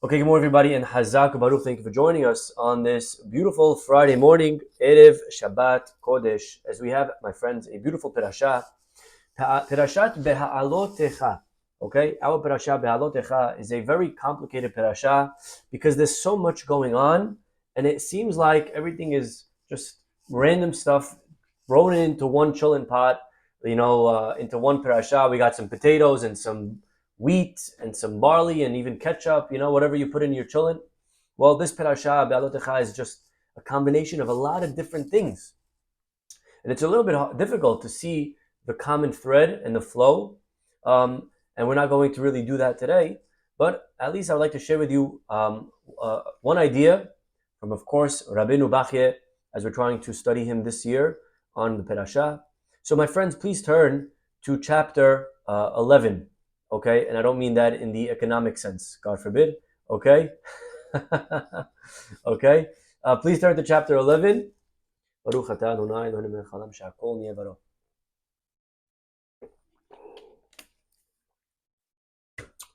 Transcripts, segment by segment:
Okay, good morning, everybody, and Hazak Baruch. Thank you for joining us on this beautiful Friday morning, Erev Shabbat Kodesh, as we have, my friends, a beautiful parasha, Parashat Behaalotecha. Okay, our parasha Behaalotecha is a very complicated parasha because there's so much going on, and it seems like everything is just random stuff thrown into one chillin' pot. Into one parasha. We got some potatoes and some wheat and some barley and even ketchup, whatever you put in your cholent. Well, this parasha, Behaalotecha, is just a combination of a lot of different things. And it's a little bit difficult to see the common thread and the flow. And we're not going to really do that today. But at least I would like to share with you one idea from, of course, Rabbi Bachye, as we're trying to study him this year on the parasha. So my friends, please turn to chapter 11. Okay, and I don't mean that in the economic sense, God forbid. Okay, okay. Please turn to chapter 11.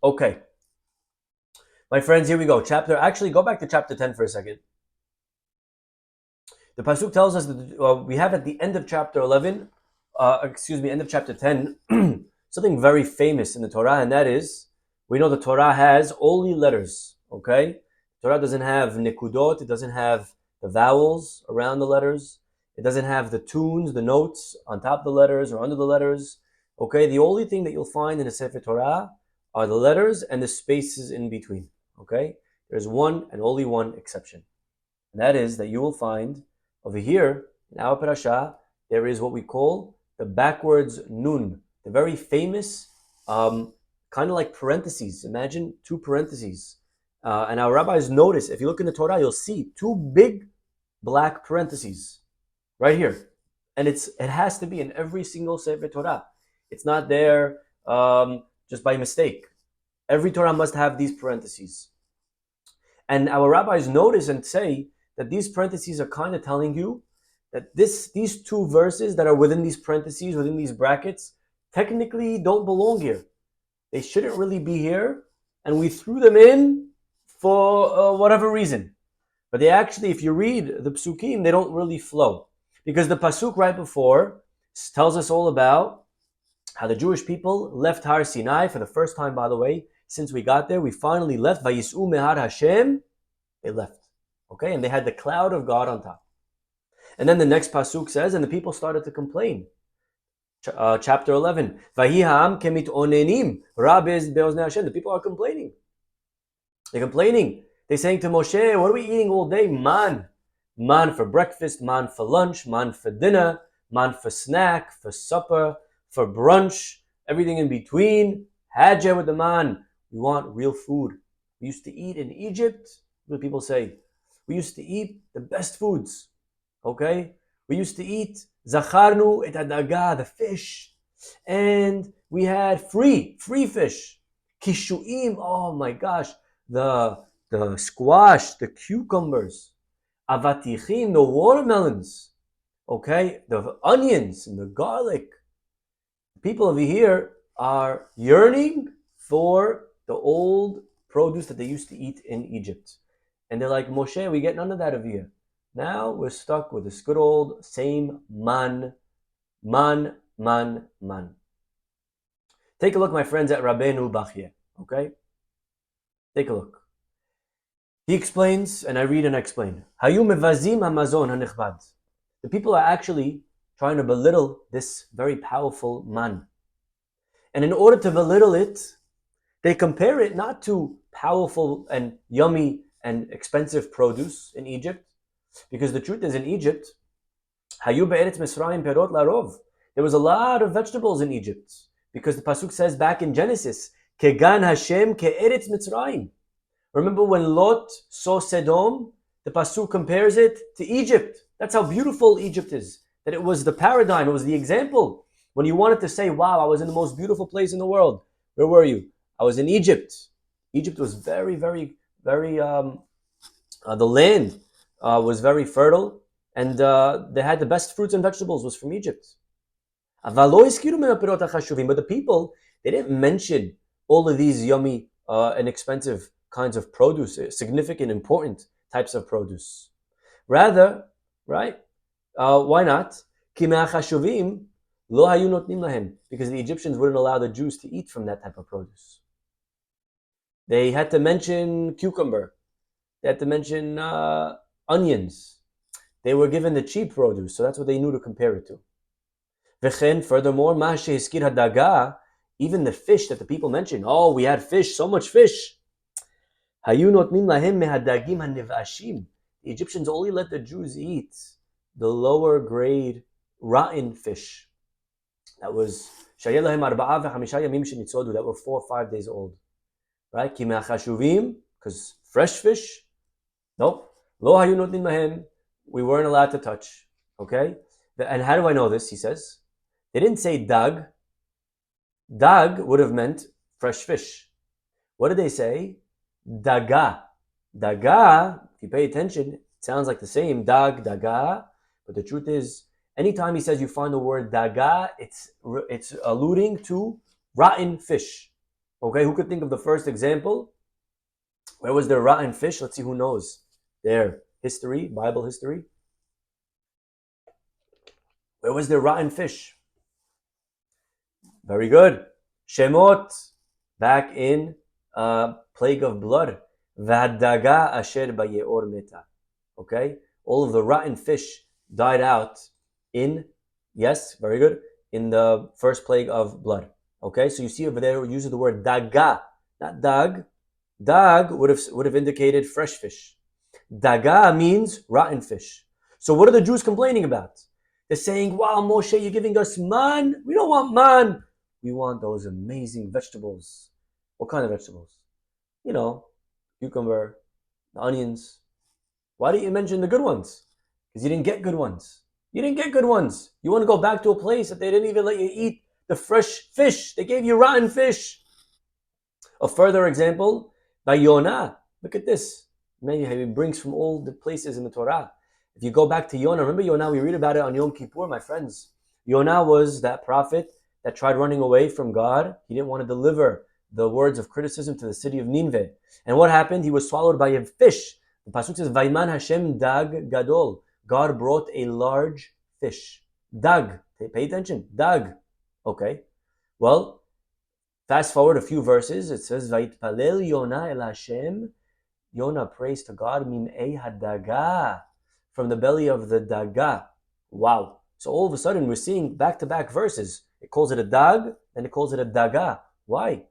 Okay, my friends, here we go. Actually, go back to chapter 10 for a second. The pasuk tells us that we have at the end of chapter 11, end of chapter 10, something very famous in the Torah, and that is, we know the Torah has only letters, okay? Torah doesn't have nekudot, it doesn't have the vowels around the letters, it doesn't have the tunes, the notes on top of the letters or under the letters, okay? The only thing that you'll find in the Sefer Torah are the letters and the spaces in between, okay? There's one and only one exception, and that is that you will find over here in our parasha, there is what we call the backwards nun, the very famous kind of like parentheses. Imagine two parentheses. And our rabbis notice, if you look in the Torah, you'll see two big black parentheses right here. And it has to be in every single Sefer Torah. It's not there just by mistake. Every Torah must have these parentheses. And our rabbis notice and say that these parentheses are kind of telling you that these two verses that are within these parentheses, within these brackets, technically don't belong here. They shouldn't really be here, and we threw them in for whatever reason. But they actually, if you read the psukim, they don't really flow. Because the pasuk right before tells us all about how the Jewish people left Har Sinai for the first time, by the way, since we got there. We finally left. Vayis'u mehar Hashem. They left. Okay, and they had the cloud of God on top. And then the next pasuk says, and the people started to complain. Chapter 11. The people are complaining. They're complaining. They're saying to Moshe, what are we eating all day? Man. Man for breakfast, man for lunch, man for dinner, man for snack, for supper, for brunch, everything in between. Hajjah with the man. We want real food. We used to eat in Egypt. What do people say? We used to eat the best foods. Okay? We used to eat Zacharnu et hadaga, the fish. And we had free fish. Kishuim, oh my gosh, the squash, the cucumbers. Avatichim, the watermelons. Okay? The onions and the garlic. People over here are yearning for the old produce that they used to eat in Egypt. And they're like, Moshe, we get none of that over here. Now we're stuck with this good old same man. Take a look, my friends, at Rabbi Bachye, okay? Take a look. He explains, and I read and explain. Hayu mevazim hamazon hanichbad. The people are actually trying to belittle this very powerful man. And in order to belittle it, they compare it not to powerful and yummy and expensive produce in Egypt, because the truth is, in Egypt, Hayu be'eretz Mizrahi perot larov. There was a lot of vegetables in Egypt, because the pasuk says back in Genesis, Kegan Hashem ke'eretz Mitzrayim. Remember when Lot saw Sodom, the pasuk compares it to Egypt. That's how beautiful Egypt is. That it was the paradigm, it was the example. When you wanted to say, wow, I was in the most beautiful place in the world. Where were you? I was in Egypt. Egypt was very, very, very, the land was very fertile, and they had the best fruits and vegetables was from Egypt. But the people, they didn't mention all of these yummy and expensive kinds of produce, significant, important types of produce. Rather, right? Why not? Because the Egyptians wouldn't allow the Jews to eat from that type of produce. They had to mention cucumber. They had to mention onions. They were given the cheap produce, so that's what they knew to compare it to. Furthermore, even the fish that the people mentioned, oh, we had fish, so much fish. The Egyptians only let the Jews eat the lower grade rotten fish. That was that were 4 or 5 days old. Right? Because fresh fish, nope. We weren't allowed to touch. Okay? And how do I know this? He says. They didn't say dag. Dag would have meant fresh fish. What did they say? Daga. Daga, if you pay attention, it sounds like the same. Dag, daga. But the truth is, anytime he says you find the word daga, it's alluding to rotten fish. Okay, who could think of the first example? Where was there rotten fish? Let's see who knows. There, history, Bible history. Where was there rotten fish? Very good. Shemot, back in plague of blood. V'hadaga asher bayeor meta. Okay, all of the rotten fish died out in, yes, very good, in the first plague of blood. Okay, so you see over there, uses the word daga, not dag. Dag would have indicated fresh fish. Daga means rotten fish. So what are the Jews complaining about? They're saying, wow, Moshe, you're giving us man. We don't want man. We want those amazing vegetables. What kind of vegetables? You know, cucumber, onions. Why didn't you mention the good ones? Because you didn't get good ones. You didn't get good ones. You want to go back to a place that they didn't even let you eat the fresh fish. They gave you rotten fish. A further example, by Yonah. Look at this. Man, he brings from all the places in the Torah. If you go back to Yonah, remember Yonah, we read about it on Yom Kippur, my friends. Yonah was that prophet that tried running away from God. He didn't want to deliver the words of criticism to the city of Nineveh. And what happened? He was swallowed by a fish. The pasuk says, Vayman Hashem dag gadol. God brought a large fish. Dag. Pay attention. Dag. Okay. Well, fast forward a few verses. It says, Vayitpalel Yonah el Hashem. Yonah prays to God, Mim'ei hadaga. From the belly of the daga. Wow. So all of a sudden we're seeing back-to-back verses. It calls it a dag, and it calls it a daga. Why?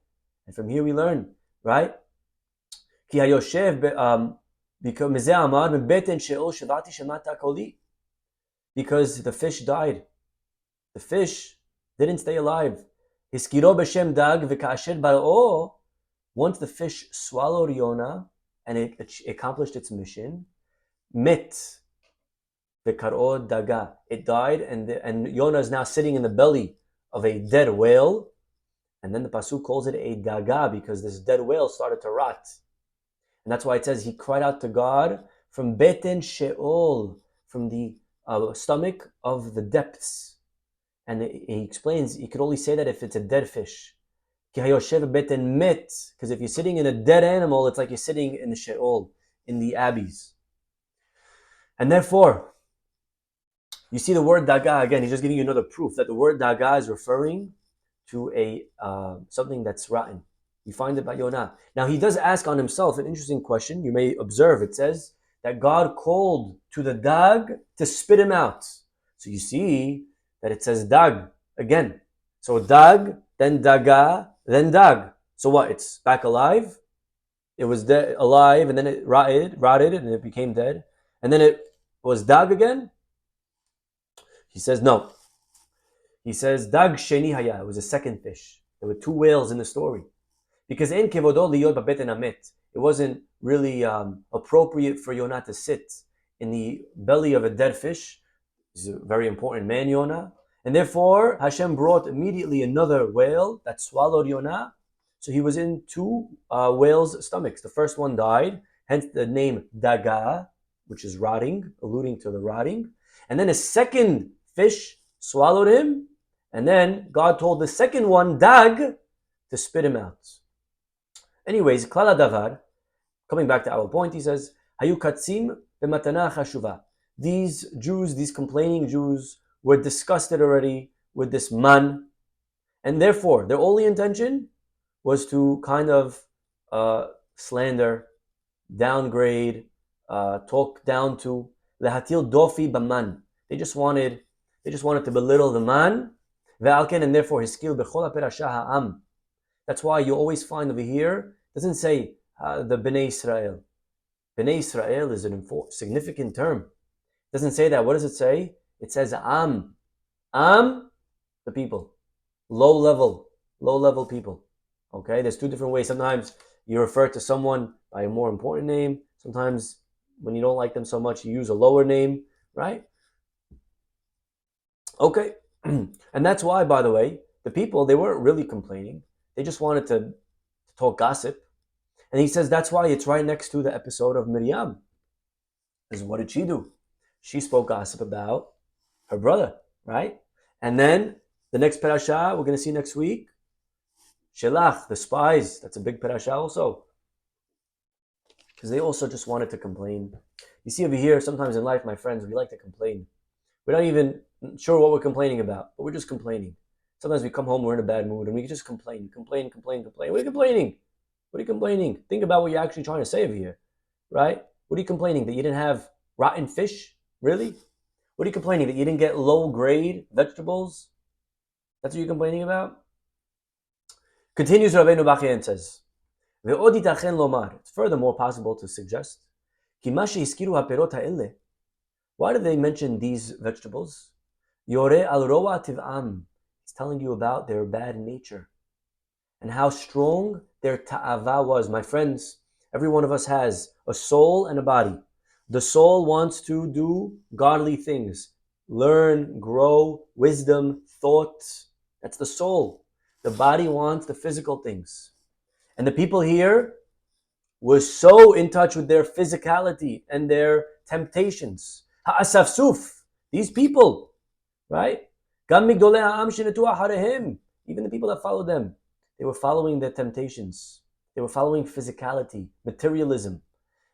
And from here we learn, right? Ki hayoshev because the fish died. The fish didn't stay alive. Hiskiro b'shem dag v'ka'asher bar'o. Once the fish swallowed Yonah and it accomplished its mission, mit v'kar'o daga. It died, and Yonah is now sitting in the belly of a dead whale. And then the pasuk calls it a daga because this dead whale started to rot. And that's why it says he cried out to God from beten sheol, from the stomach of the depths. And he explains, you could only say that if it's a dead fish. Because if you're sitting in a dead animal, it's like you're sitting in the sheol, in the abbeys. And therefore, you see the word daga again. He's just giving you another proof that the word daga is referring to a something that's rotten. You find it by Yonah. Now he does ask on himself an interesting question. You may observe it says that God called to the dag to spit him out. So you see that it says dag again. So dag, then daga, then dag. So what? It's back alive. It was dead, alive, and then it rotted, and it became dead, and then it was dag again. He says no. He says dag sheni haya. It was a second fish. There were two whales in the story. Because in kevodo liyot babeten amet, it wasn't really appropriate for Yonah to sit in the belly of a dead fish. He's a very important man, Yonah. And therefore, Hashem brought immediately another whale that swallowed Yonah. So he was in two whales' stomachs. The first one died, hence the name Daga, which is rotting, alluding to the rotting. And then a second fish swallowed him. And then God told the second one, Dag, to spit him out. Anyways, klal hadavar, Coming back to our point, he says, Hayu katzim b'matana chashuva. These Jews, these complaining Jews, were disgusted already with this man, and therefore their only intention was to kind of slander, downgrade, talk down to lehatil dofi b'man. They just wanted to belittle the man, ve'alken, and therefore hiskil b'chol ha'perasha ha'am. That's why you always find over here, it doesn't say the Bnei Israel. Bnei Israel is an significant term. It doesn't say that. What does it say? It says Am. Am, the people. Low level people. Okay, there's two different ways. Sometimes you refer to someone by a more important name. Sometimes when you don't like them so much, you use a lower name, right? Okay, and that's why, by the way, the people, they weren't really complaining. They just wanted to talk gossip. And he says that's why it's right next to the episode of Miriam. Because what did she do? She spoke gossip about her brother, right? And then the next parasha we're going to see next week, Shelach, the spies. That's a big parasha also. Because they also just wanted to complain. You see over here, sometimes in life, my friends, we like to complain. We're not even sure what we're complaining about, but we're just complaining. Sometimes we come home, we're in a bad mood, and we just complain. What are you complaining? What are you complaining? Think about what you're actually trying to say over here, right? What are you complaining? That you didn't have rotten fish? Really? What are you complaining? That you didn't get low-grade vegetables? That's what you're complaining about? Continues Rabbeinu Bachya and says, it's furthermore possible to suggest, why did they mention these vegetables? Yore al roa tiv'am. He's telling you about their bad nature and how strong their ta'ava was. My friends, every one of us has a soul and a body. The soul wants to do godly things, learn, grow, wisdom, thoughts. That's the soul. The body wants the physical things. And the people here were so in touch with their physicality and their temptations. Ha'asafsuf, these people, right? Even the people that followed them, they were following their temptations. They were following physicality, materialism.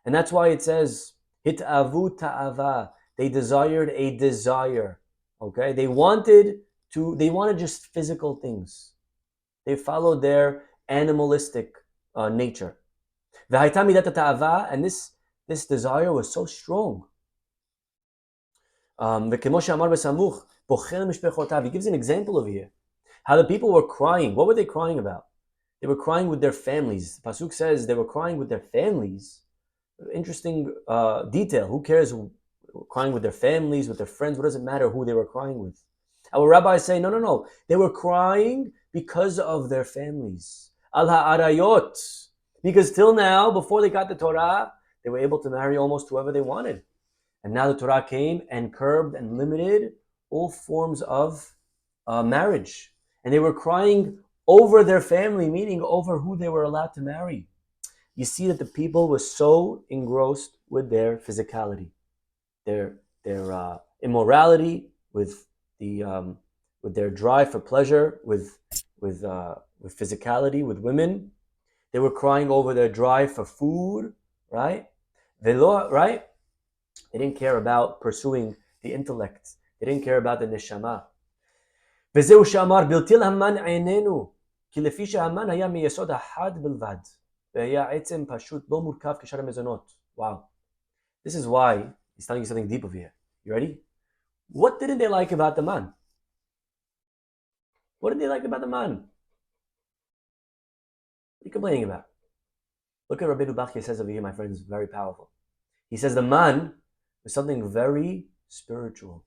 And that's why it says, Hit'avu ta'ava. They desired a desire. Okay? They wanted just physical things. They followed their animalistic nature. And this desire was so strong. He gives an example over here. How the people were crying. What were they crying about? They were crying with their families. The Pasuk says they were crying with their families. Interesting detail. Who cares? Crying with their families, with their friends. What does it matter who they were crying with? Our rabbis say, no. They were crying because of their families. Al ha'arayot. Because till now, before they got the Torah, they were able to marry almost whoever they wanted. And now the Torah came and curbed and limited all forms of marriage. And they were crying over their family, meaning over who they were allowed to marry. You see that the people were so engrossed with their physicality, their immorality, with their drive for pleasure, with physicality, with women. They were crying over their drive for food, right? Right? They didn't care about pursuing the intellect. They didn't care about the neshama. וזהו שאמר בלתי להמן עינינו כי לפי שהמן היה מיסוד אחד בלבד והיה עצם פשוט לא מורכב כשאר המזונות. Wow. This is why he's telling you something deep over here. You ready? What didn't they like about the man? What did they like about the man? What are you complaining about? Look at Rabbi Bachya says over here, my friends, very powerful. He says the man was something very spiritual.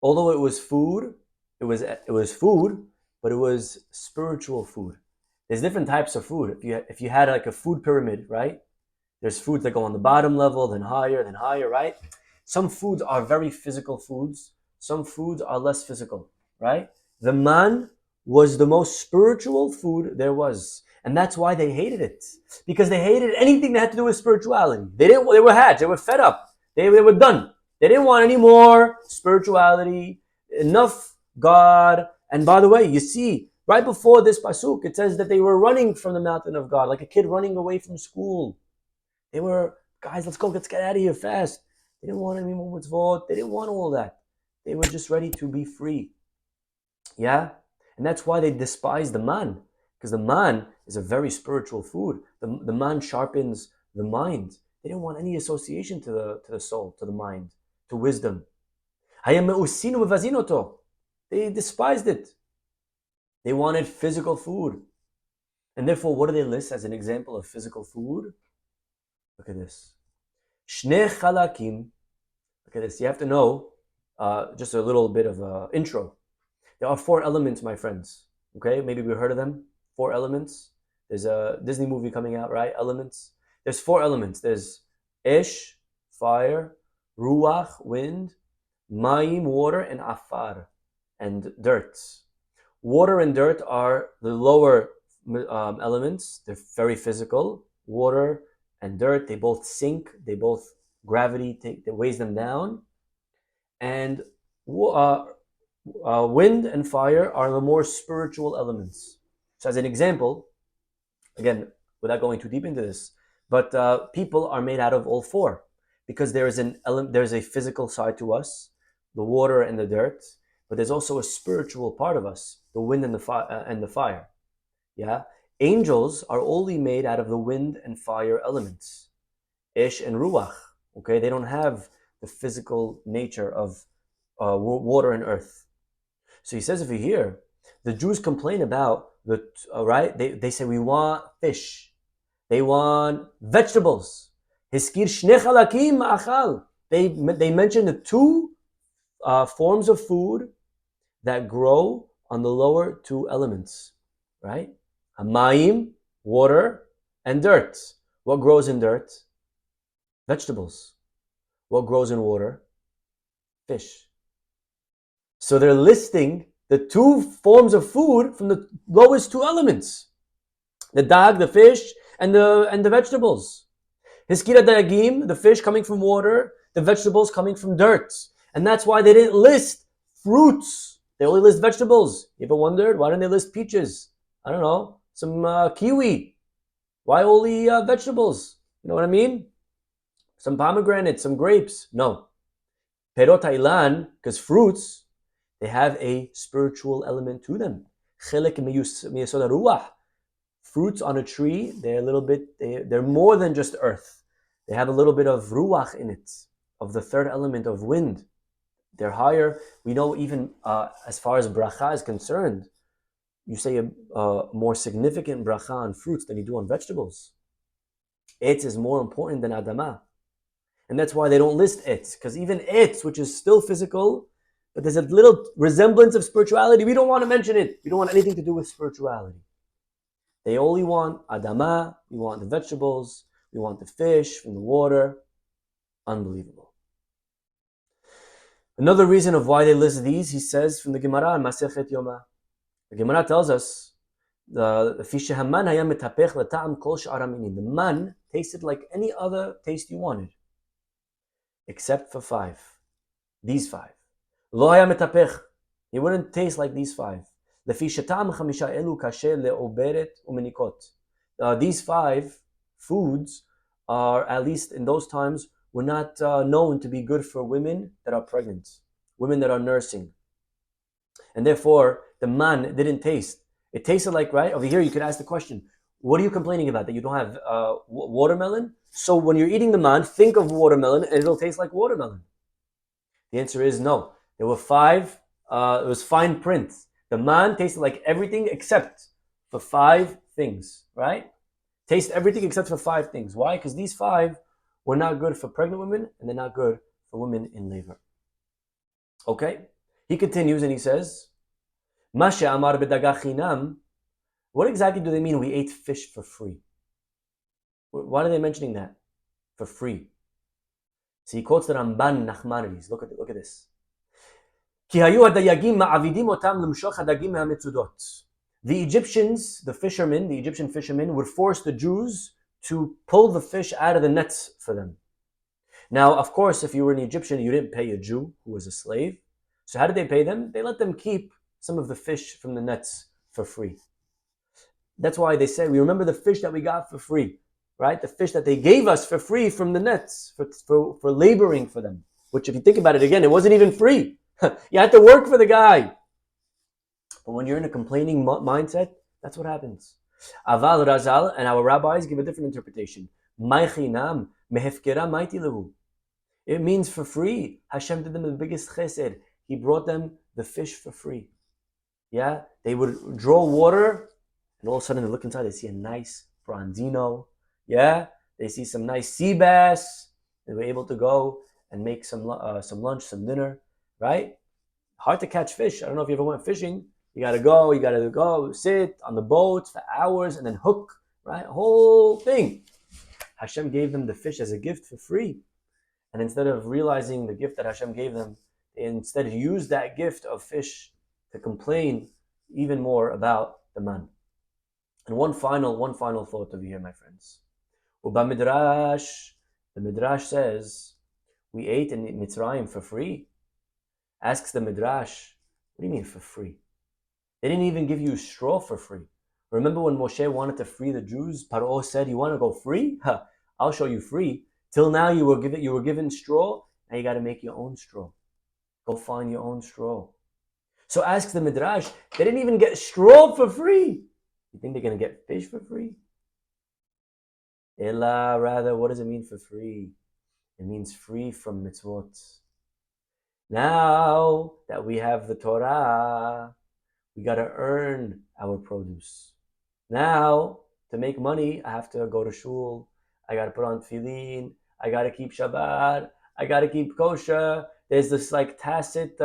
Although it was food, it was food, but it was spiritual food. There's different types of food. If you had like a food pyramid, right? There's foods that go on the bottom level, then higher, right? Some foods are very physical foods. Some foods are less physical, right? The man was the most spiritual food there was. And that's why they hated it. Because they hated anything that had to do with spirituality. They were had. They were fed up. They were done. They didn't want any more spirituality. Enough God. And by the way, you see, right before this pasuk, it says that they were running from the mountain of God, like a kid running away from school. They were, guys, let's get out of here fast. They didn't want any more mitzvot. They didn't want all that. They were just ready to be free. Yeah? And that's why they despise the man. Because the man is a very spiritual food. The man sharpens the mind. They didn't want any association to the soul, to the mind, to wisdom. They despised it. They wanted physical food. And therefore, what do they list as an example of physical food? Look at this. Shne chalakim. Look at this. You have to know just a little bit of intro. There are 4 elements, my friends. Okay, maybe we heard of them. 4 elements. There's a Disney movie coming out, right? Elements. There's 4 elements. There's ish, fire, ruach, wind, mayim, water, and afar, and dirt. Water and dirt are the lower elements. They're very physical. Water and dirt, they both sink. They both gravity weighs them down. And wind and fire are the more spiritual elements. So as an example, again, without going too deep into this, but people are made out of all 4 because there's a physical side to us, the water and the dirt, but there's also a spiritual part of us, the wind and the fire. Yeah, angels are only made out of the wind and fire elements, ish and ruach. Okay, they don't have the physical nature of water and earth. So he says over here, the Jews complain about right. They say we want fish, they want vegetables. Hiskir shne chalakim ma'achal. They mention the 2 forms of food that grow on the lower 2 elements, right? Hamayim, water, and dirt. What grows in dirt? Vegetables. What grows in water? Fish. So they're listing the 2 forms of food from the lowest 2 elements. The dag, the fish, and the vegetables. Hiskira dayagim, the fish coming from water, the vegetables coming from dirt. And that's why they didn't list fruits. They only list vegetables. You ever wondered, why didn't they list peaches? I don't know, some kiwi. Why only vegetables? You know what I mean? Some pomegranates, some grapes. No. Perot ha'ilan, because fruits, they have a spiritual element to them. Chelek miyasod ruach. Fruits on a tree, they're more than just earth. They have a little bit of ruach in it, of the 3rd element of wind. They're higher. We know even as far as bracha is concerned, you say a more significant bracha on fruits than you do on vegetables. Etz is more important than adama. And that's why they don't list etz, because even etz, which is still physical, but there's a little resemblance of spirituality, we don't want to mention it. We don't want anything to do with spirituality. They only want adama, we want the vegetables, we want the fish from the water. Unbelievable. Another reason of why they list these, he says from the Gemara in Masechet Yoma. The Gemara tells us the man tasted like any other taste you wanted, except for 5. These 5. Lo haya metapech. He wouldn't taste like these 5. These 5 foods are, at least in those times, were not known to be good for women that are pregnant, women that are nursing. And therefore, the man didn't taste. It tasted like, right? Over here, you could ask the question, what are you complaining about? That you don't have watermelon? So when you're eating the man, think of watermelon and it'll taste like watermelon. The answer is no. There were 5, it was fine print. The man tasted like everything except for 5 things, right? Taste everything except for 5 things. Why? Because these 5 were not good for pregnant women and they're not good for women in labor. Okay? He continues and he says, Mashe amar bedagachinam. What exactly do they mean we ate fish for free? Why are they mentioning that? For free. So he quotes the Ramban Nachmanides. Look at this. The Egyptians, the Egyptian fishermen would force the Jews to pull the fish out of the nets for them. Now, of course, if you were an Egyptian, you didn't pay a Jew who was a slave. So how did they pay them? They let them keep some of the fish from the nets for free. That's why they say, we remember the fish that we got for free, right? The fish that they gave us for free from the nets, for laboring for them. Which, if you think about it again, it wasn't even free. You had to work for the guy. But when you're in a complaining mindset, that's what happens. Aval Razal and our rabbis give a different interpretation. It means for free. Hashem did them the biggest chesed. He brought them the fish for free. Yeah, they would draw water, and all of a sudden they look inside. They see a nice bronzino. Yeah, they see some nice sea bass. They were able to go and make some lunch, some dinner. Right? Hard to catch fish. I don't know if you ever went fishing. You gotta go, sit on the boats for hours and then hook, right? Whole thing. Hashem gave them the fish as a gift for free. And instead of realizing the gift that Hashem gave them, they instead used that gift of fish to complain even more about the man. And one final thought over here, my friends. Uba Midrash, the Midrash says, we ate in Mizrahi for free. Asks the Midrash, what do you mean for free? They didn't even give you straw for free. Remember when Moshe wanted to free the Jews? Paro said, you want to go free? I'll show you free. Till now you were given straw. Now you got to make your own straw. Go find your own straw. So asks the Midrash, they didn't even get straw for free. You think they're going to get fish for free? Ella, rather, what does it mean for free? It means free from mitzvot. Now that we have the Torah, we got to earn our produce. Now, to make money, I have to go to shul. I got to put on tefillin. I got to keep Shabbat. I got to keep kosher. There's this like tacit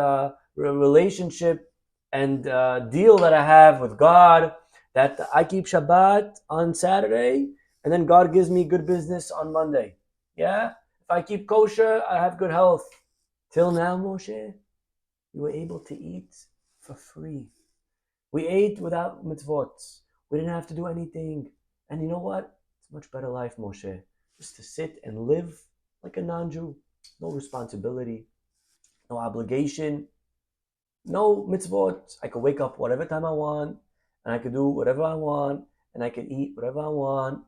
relationship and deal that I have with God that I keep Shabbat on Saturday and then God gives me good business on Monday. Yeah? If I keep kosher, I have good health. Till now, Moshe, we were able to eat for free. We ate without mitzvot. We didn't have to do anything. And you know what? It's a much better life, Moshe. Just to sit and live like a non-Jew. No responsibility. No obligation. No mitzvot. I could wake up whatever time I want. And I could do whatever I want. And I could eat whatever I want.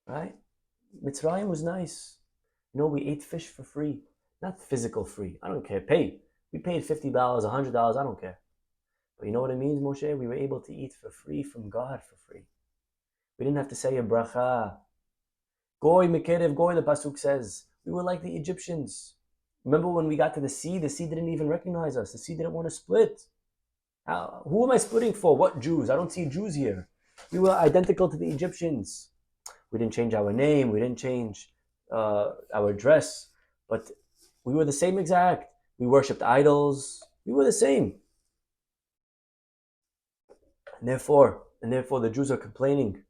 Right? Mitzrayim was nice. You know, we ate fish for free. Not physical free. I don't care. Pay. We paid $50, $100. I don't care. But you know what it means, Moshe? We were able to eat for free from God for free. We didn't have to say a bracha. Goy Mekerev Goy, the Pasuk says. We were like the Egyptians. Remember when we got to the sea didn't even recognize us. The sea didn't want to split. Who am I splitting for? What Jews? I don't see Jews here. We were identical to the Egyptians. We didn't change our name. We didn't change our dress. But we were the same exact. We worshipped idols. We were the same. And therefore the Jews are complaining.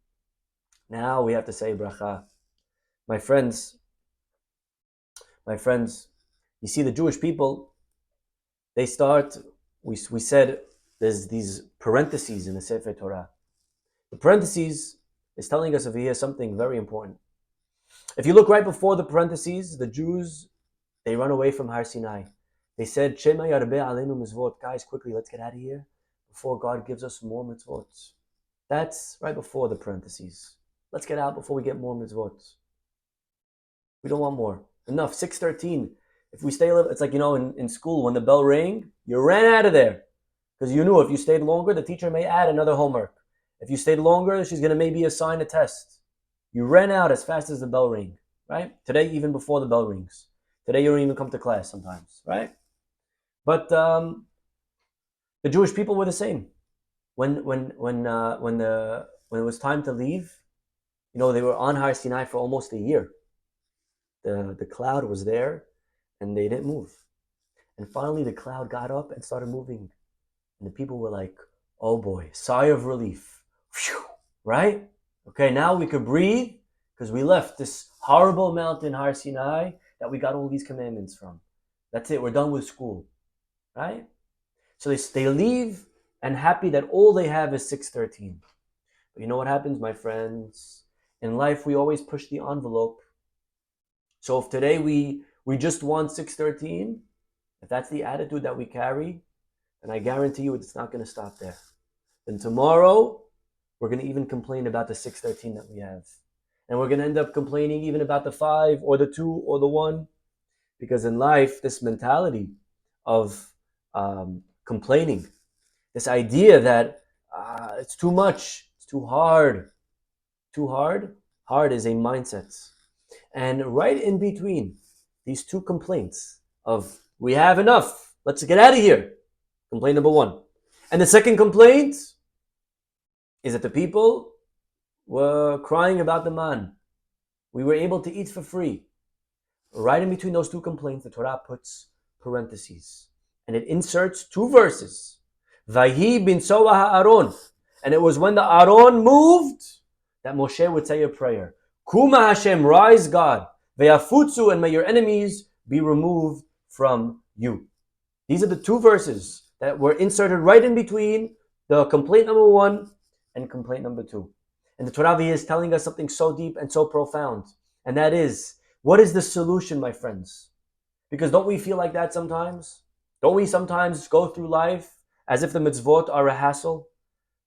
Now we have to say bracha. My friends, you see the Jewish people, they start, we said there's these parentheses in the Sefer Torah. The parentheses is telling us over here something very important. If you look right before the parentheses, the Jews, they run away from Har Sinai. They said, Shema Yarbe Aleinu Mizvot. Guys, quickly, let's get out of here before God gives us more mitzvot. That's right before the parentheses. Let's get out before we get more mitzvot. We don't want more. Enough. 6:13. If we stay, it's like, in school, when the bell rang, you ran out of there. Because you knew if you stayed longer, the teacher may add another homework. If you stayed longer, she's going to maybe assign a test. You ran out as fast as the bell rang, right? Today, even before the bell rings. Today, you don't even come to class sometimes, right? But the Jewish people were the same. When it was time to leave, they were on Har Sinai for almost a year. The cloud was there, and they didn't move. And finally, the cloud got up and started moving. And the people were like, oh boy, sigh of relief. Whew, right? Okay, now we could breathe because we left this horrible mountain, Har Sinai, that we got all these commandments from. That's it, we're done with school. Right? So they leave and happy that all they have is 6:13. But you know what happens, my friends? In life, we always push the envelope. So if today we just want 6:13, if that's the attitude that we carry, then I guarantee you it's not going to stop there. Then tomorrow, we're going to even complain about the 6:13 that we have. And we're going to end up complaining even about the 5 or the 2 or the 1. Because in life, this mentality of complaining, this idea that it's too much, it's too hard, hard is a mindset. And right in between these two complaints of we have enough, let's get out of here, complaint number 1. And the second complaint is that the people were crying about the man. We were able to eat for free. Right in between those two complaints, the Torah puts parentheses. And it inserts 2 verses. Vayhi bin Soa ha'aron. And it was when the Aron moved that Moshe would say a prayer. Kuma Hashem, rise God. Vayafutsu, and may your enemies be removed from you. These are the 2 verses that were inserted right in between the complaint number 1 and complaint number 2. And the Torah is telling us something so deep and so profound. And that is, what is the solution, my friends? Because don't we feel like that sometimes? Don't we sometimes go through life as if the mitzvot are a hassle?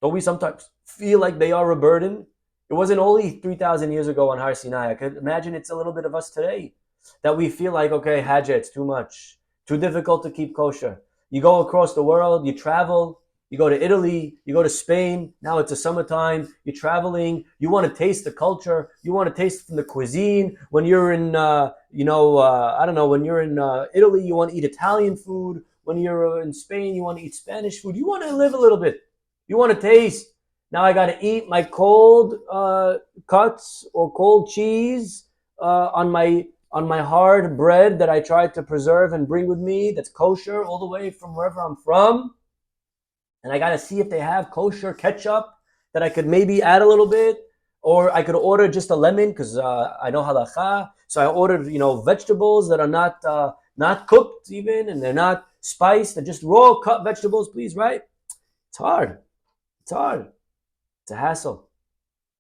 Don't we sometimes feel like they are a burden? It wasn't only 3,000 years ago on Har Sinai. I could imagine it's a little bit of us today. That we feel like, okay, Hajj, it's too much. Too difficult to keep kosher. You go across the world, you travel, you go to Italy, you go to Spain, now it's a summertime, you're traveling, you want to taste the culture, you want to taste from the cuisine. When you're in, I don't know, when you're in Italy, you want to eat Italian food. When you're in Spain, you want to eat Spanish food. You want to live a little bit. You want to taste. Now I got to eat my cold cuts or cold cheese on my hard bread that I tried to preserve and bring with me that's kosher all the way from wherever I'm from. And I got to see if they have kosher ketchup that I could maybe add a little bit. Or I could order just a lemon because I know halacha. So I ordered, vegetables that are not cooked even, and they're not spiced. They're just raw cut vegetables, please, right? It's hard. It's hard. It's a hassle.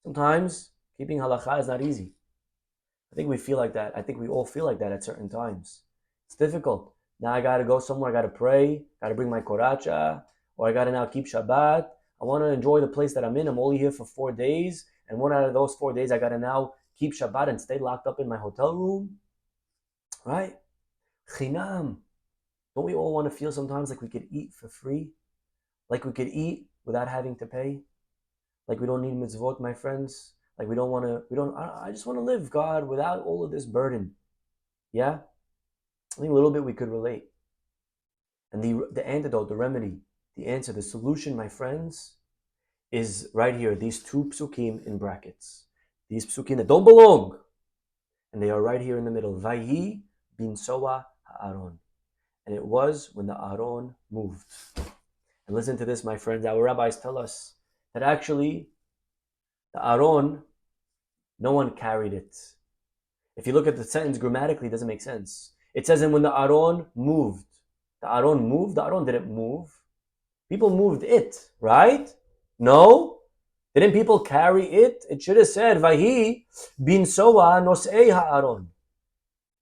Sometimes keeping halacha is not easy. I think we feel like that. I think we all feel like that at certain times. It's difficult. Now I got to go somewhere. I got to pray. Got to bring my koracha. Or I got to now keep Shabbat. I want to enjoy the place that I'm in. I'm only here for 4 days. And one out of those 4 days, I got to now keep Shabbat and stay locked up in my hotel room. Right? Chinam. Don't we all want to feel sometimes like we could eat for free? Like we could eat without having to pay? Like we don't need mitzvot, my friends? Like I just want to live, God, without all of this burden. Yeah? I think a little bit we could relate. And the antidote, the remedy, the answer, the solution, my friends, is right here. These 2 psukim in brackets. These psukim that don't belong. And they are right here in the middle. Vayhi bin Soa ha'aron. And it was when the Aron moved. And listen to this, my friends. Our rabbis tell us that actually the Aron, no one carried it. If you look at the sentence grammatically, it doesn't make sense. It says, and when the Aron moved. The Aron moved? The Aron didn't move. People moved it, right? No? Didn't people carry it? It should have said, Vahi bin Soa nosei ha'aron.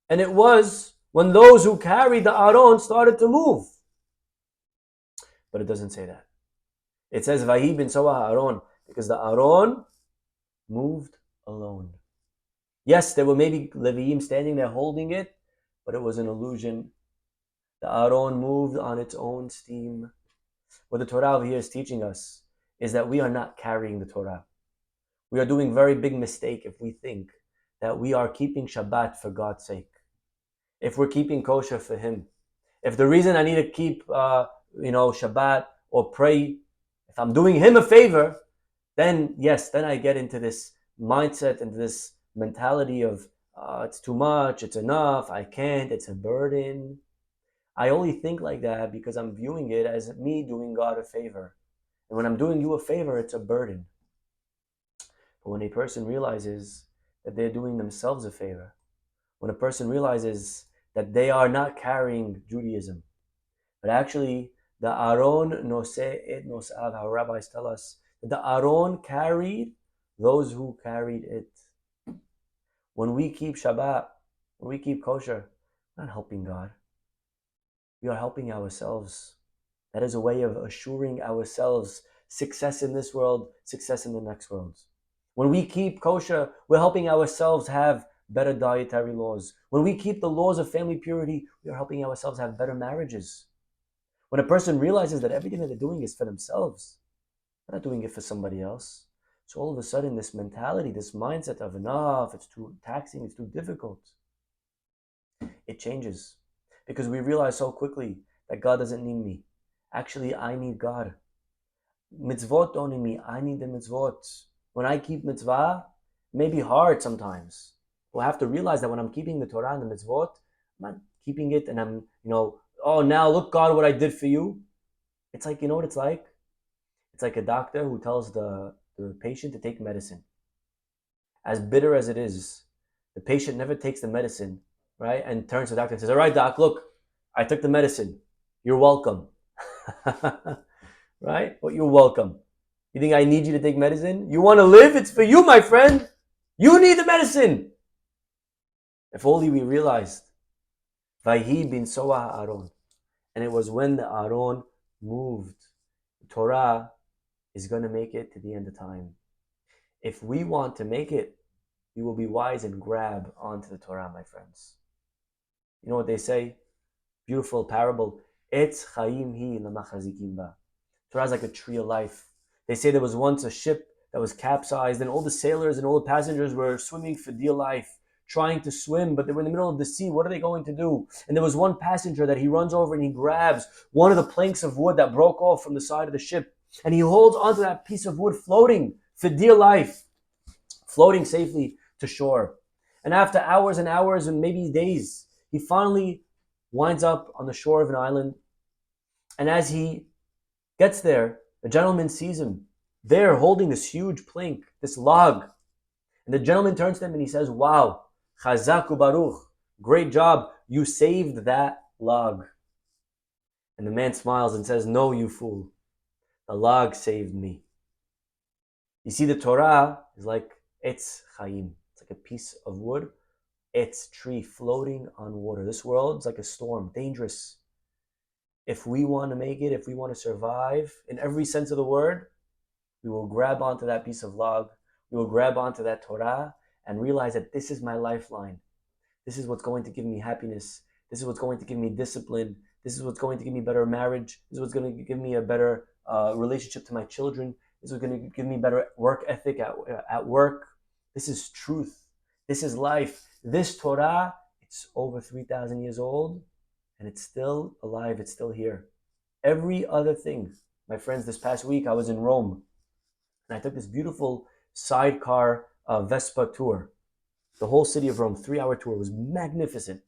And it was when those who carried the Aron started to move. But it doesn't say that. It says, Vahi bin Soa ha'aron, because the Aron moved alone. Yes, there were maybe Leviim standing there holding it, but it was an illusion. The Aron moved on its own steam. What the Torah over here is teaching us is that we are not carrying the Torah. We are doing a very big mistake if we think that we are keeping Shabbat for God's sake. If we're keeping kosher for Him. If the reason I need to keep Shabbat or pray, if I'm doing Him a favor, then yes, then I get into this mindset and this mentality of it's too much, it's enough, I can't, it's a burden. I only think like that because I'm viewing it as me doing God a favor. And when I'm doing you a favor, it's a burden. But when a person realizes that they're doing themselves a favor, when a person realizes that they are not carrying Judaism, but actually the Aron noseh et nosav, our rabbis tell us, that the Aron carried those who carried it. When we keep Shabbat, when we keep kosher, we're not helping God. We are helping ourselves. That is a way of assuring ourselves success in this world, success in the next world. When we keep kosher, we're helping ourselves have better dietary laws. When we keep the laws of family purity, we are helping ourselves have better marriages. When a person realizes that everything that they're doing is for themselves, they're not doing it for somebody else. So all of a sudden, this mentality, this mindset of enough, it's too taxing, it's too difficult, it changes. Because we realize so quickly that God doesn't need me. Actually, I need God. Mitzvot don't need me, I need the mitzvot. When I keep mitzvah, it may be hard sometimes. We'll have to realize that when I'm keeping the Torah and the mitzvot, I'm not keeping it and I'm, oh, now look, God, what I did for you. It's like, you know what it's like? It's like a doctor who tells the patient to take medicine. As bitter as it is, the patient never takes the medicine, right? And turns to the doctor and says, all right, doc, look, I took the medicine. You're welcome. Right? Well, you're welcome. You think I need you to take medicine? You want to live? It's for you, my friend. You need the medicine. If only we realized. Vayhi bin Soah Aaron. And it was when the Aaron moved. The Torah is going to make it to the end of time. If we want to make it, we will be wise and grab onto the Torah, my friends. You know what they say? Beautiful parable. Etz Chaim hi l'machazikim ba. Torah is like a tree of life. They say there was once a ship that was capsized and all the sailors and all the passengers were swimming for dear life, trying to swim, but they were in the middle of the sea. What are they going to do? And there was one passenger that he runs over and he grabs one of the planks of wood that broke off from the side of the ship, and he holds onto that piece of wood floating for dear life, floating safely to shore. And after hours and hours and maybe days, he finally winds up on the shore of an island. And as he gets there, a gentleman sees him there holding this huge plank, this log. And the gentleman turns to him and he says, wow, chazak ubaruch, great job, you saved that log. And the man smiles and says, no, you fool, the log saved me. You see, the Torah is like Etz Chaim. It's like a piece of wood, Etz tree floating on water. This world is like a storm, dangerous. If we want to make it, if we want to survive, in every sense of the word, we will grab onto that piece of log, we will grab onto that Torah and realize that this is my lifeline. This is what's going to give me happiness. This is what's going to give me discipline. This is what's going to give me better marriage. This is what's going to give me a better relationship to my children. This is going to give me better work ethic at work. This is truth. This is life. This Torah, it's over 3,000 years old and it's still alive. It's still here. Every other thing. My friends, this past week I was in Rome and I took this beautiful sidecar Vespa tour. The whole city of Rome, 3-hour tour, was magnificent.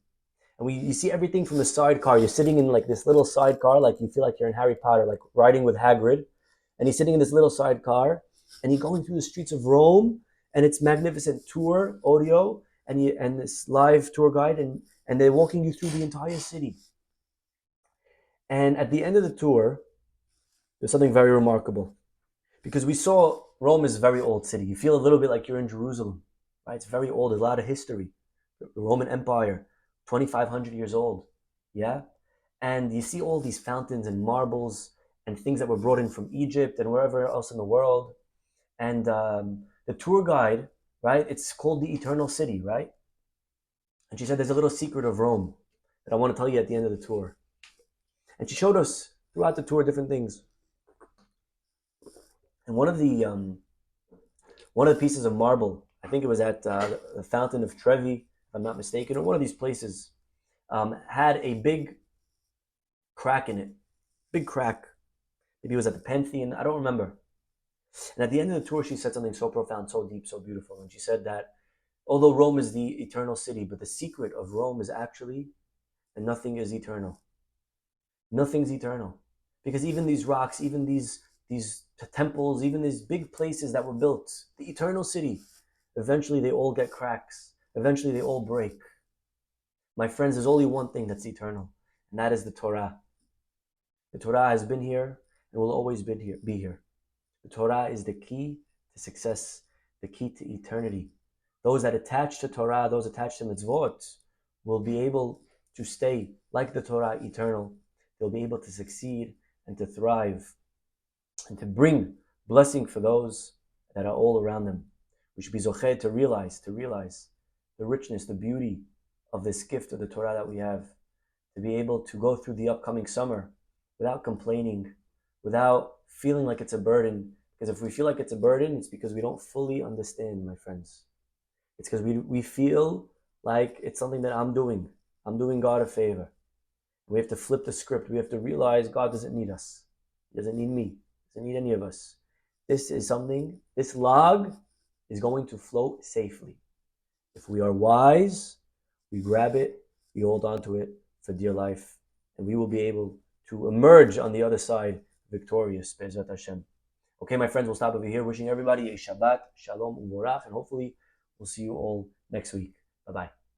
And you see everything from the sidecar. You're sitting in like this little sidecar, like you feel like you're in Harry Potter, like riding with Hagrid. And he's sitting in this little sidecar, and you're going through the streets of Rome, and it's magnificent tour, audio, and this live tour guide, and they're walking you through the entire city. And at the end of the tour, there's something very remarkable. Because we saw Rome is a very old city. You feel a little bit like you're in Jerusalem. Right? It's very old. There's a lot of history. The Roman Empire, 2,500 years old. Yeah? And you see all these fountains and marbles and things that were brought in from Egypt and wherever else in the world. And the tour guide, right? It's called the Eternal City, right? And she said, there's a little secret of Rome that I want to tell you at the end of the tour. And she showed us throughout the tour different things. And one of the pieces of marble, I think it was at the Fountain of Trevi, if I'm not mistaken, or one of these places, had a big crack in it. Big crack. Maybe it was at the Pantheon. I don't remember. And at the end of the tour, she said something so profound, so deep, so beautiful. And she said that although Rome is the eternal city, but the secret of Rome is actually that nothing is eternal. Nothing's eternal. Because even these rocks, even these temples, even these big places that were built, the eternal city, eventually they all get cracks. Eventually they all break. My friends, there's only one thing that's eternal, and that is the Torah. The Torah has been here and will always be here. The Torah is the key to success, the key to eternity. Those that attach to Torah, those attached to mitzvot, will be able to stay like the Torah eternal. They'll be able to succeed and to thrive and to bring blessing for those that are all around them. We should be zocheh to realize the richness, the beauty of this gift of the Torah that we have, to be able to go through the upcoming summer without complaining, without feeling like it's a burden. Because if we feel like it's a burden, it's because we don't fully understand, my friends. It's because we feel like it's something that I'm doing. I'm doing God a favor. We have to flip the script. We have to realize God doesn't need us. He doesn't need me. He doesn't need any of us. This is something, this log is going to float safely. If we are wise, we grab it, we hold on to it for dear life, and we will be able to emerge on the other side victorious, Be'ezrat Hashem. Okay, my friends, we'll stop over here. Wishing everybody a Shabbat, Shalom, U'Borach, and hopefully we'll see you all next week. Bye-bye.